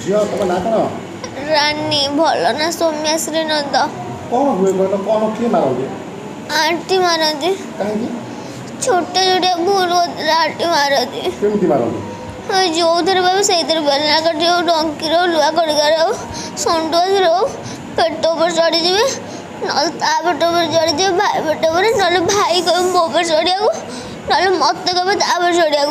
झील तुम ना कौन रानी भल ना सौम्याश्री नंद कौन हुए कहल कौन किए मारती आंटी मारती कहीं छोटे छोटे भूल आंटी मारती केमती मारती जो थे पाबे से बेलना काटी हो डंकी रो लुआ कड़कार हो संडुआस रो पेट पर चढ़ीजे ना पेट पर चढ़ीजे भाई पेट पर ना भाई कहे मो पर चढ़िया ना मत कहे तापर चढ़िया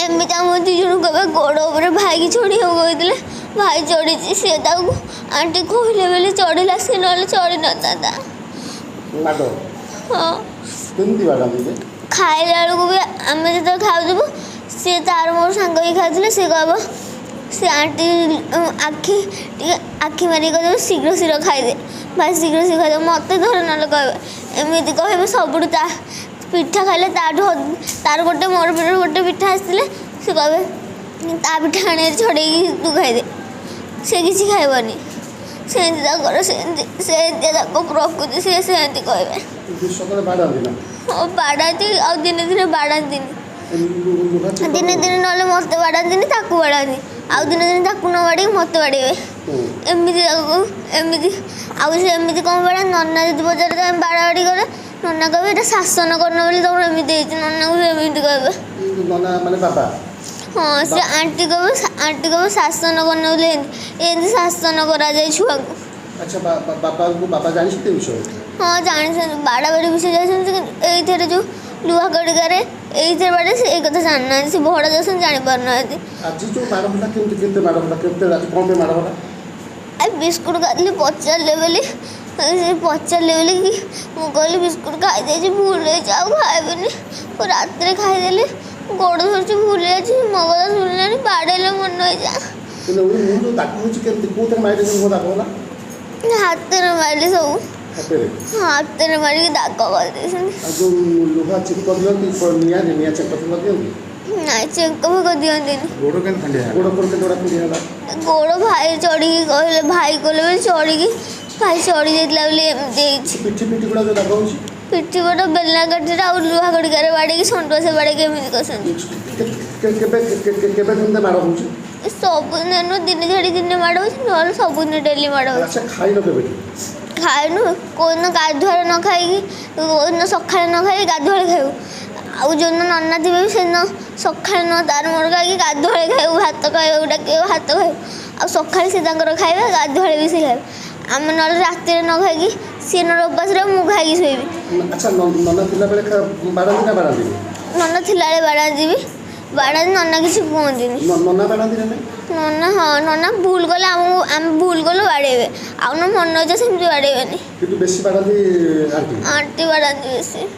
एमती आम दिज कहे गोड़ उपर भाई की चढ़िया कहते भाई चढ़ी सी आंटी कहले बोले चढ़ला सी ना चढ़ी न हाँ खाइला बेलू भी आम जो खाऊ सी तार मोर सांग ही खाते सी कह से आंटी आखि मारिक कह शीघ्र शीघ्र खाईदे भाई शीघ्र शीघ्र खाईदे मत धर ना कहे एमती कहे सब पिठा खाइले तार गोटे मोर पेट गोटे पिठा आसते से कहे ता पिठा आने छड़े तू खाईदे से किसी खाइबनी से प्रकृति से कहे हाँ बाड़ाती आ दिन दिन बाड़ाती दिने दिने ना मत बाड़ाती बाड़ाती आउ दिन दिन ताकू न बाड़ी मत बाड़े एमती एमती आमती कौन बाड़ा नना जी बजार बाड़ा बाड़ी करे नना कहे ये शासन करना बोली तुम एमती नना को एमती कहे हाँ से आंटी कहे शासन करना बोली एमती शासन करा जाए छुआ को अच्छा बाबा जानते विषय हाँ जानी बाड़ा बाड़ी विषय जानते ये जो लुहा कड़िकारे ये बाड़े से एक कथा जानना से भड़ा जासन जानी पारना आज जो माड़ होला केमते केते माड़ होला केते रात कोन पे माड़ होला आ बिस्कुट खाली पचारले बोली से पचारले बोली कि मु कहली बिस्कुट खाई दे भूल जाऊ खाइबनी रात रे खाई देले गोड़ धरछ भूल जाई मो कथा सुनले बाड़ेले मन होई जा 근데 우리 모두 닦고지 केमते कोते मार देन को दाखोला हाथ रे मारले सब हाथे हाथ रे मारी के दाग कर दे जो लोहा चेक कर दियो कि पर निया चेक कर दियो कि ना चेक कर दियो दिन गोड़ केन फंडे गोड़ पर के जोड़ा फंडे होला गोड़ भाई चढ़ी कहले भाई कहले चढ़ी की भाई चढ़ी देला बोले देछि पिठी पिठी गुडा जो दागौछि पिठी बड़ बेलना काटी आ लुहा कड़िकारे बाड़ी की संडो से बाड़ी के मिल कसन केबे केबे मार होछि सब दिन छाड़ी दिन माड़ हो सब डेली माड़ हो अच्छा खाई न केबे खाएनु कौन गाधुआर न खाई कौन सका न खाई गाधुआ खाऊ आउ जो नना थे से सका न तार मोर खाई गाधुआ खाऊ भात खाऊ डाक भात खाऊ आ सका से खाए गाधुआ भी से खाए आम ना रात न खाई सी न उपास मु खाई शोबी अच्छा नना थिला बेले बाड़ाती ना बाड़ाती नना थिला बाड़ाती भी बाड़ाती नना किसी कहती नना बाड़ाती ना नना हाँ नना भूल गले आम भूल गलो बाड़ेबे आउ न मन अच्छे सेमती बाड़ेबे बेसी बाड़ाती आंटी आंटी बाड़ाती बेसी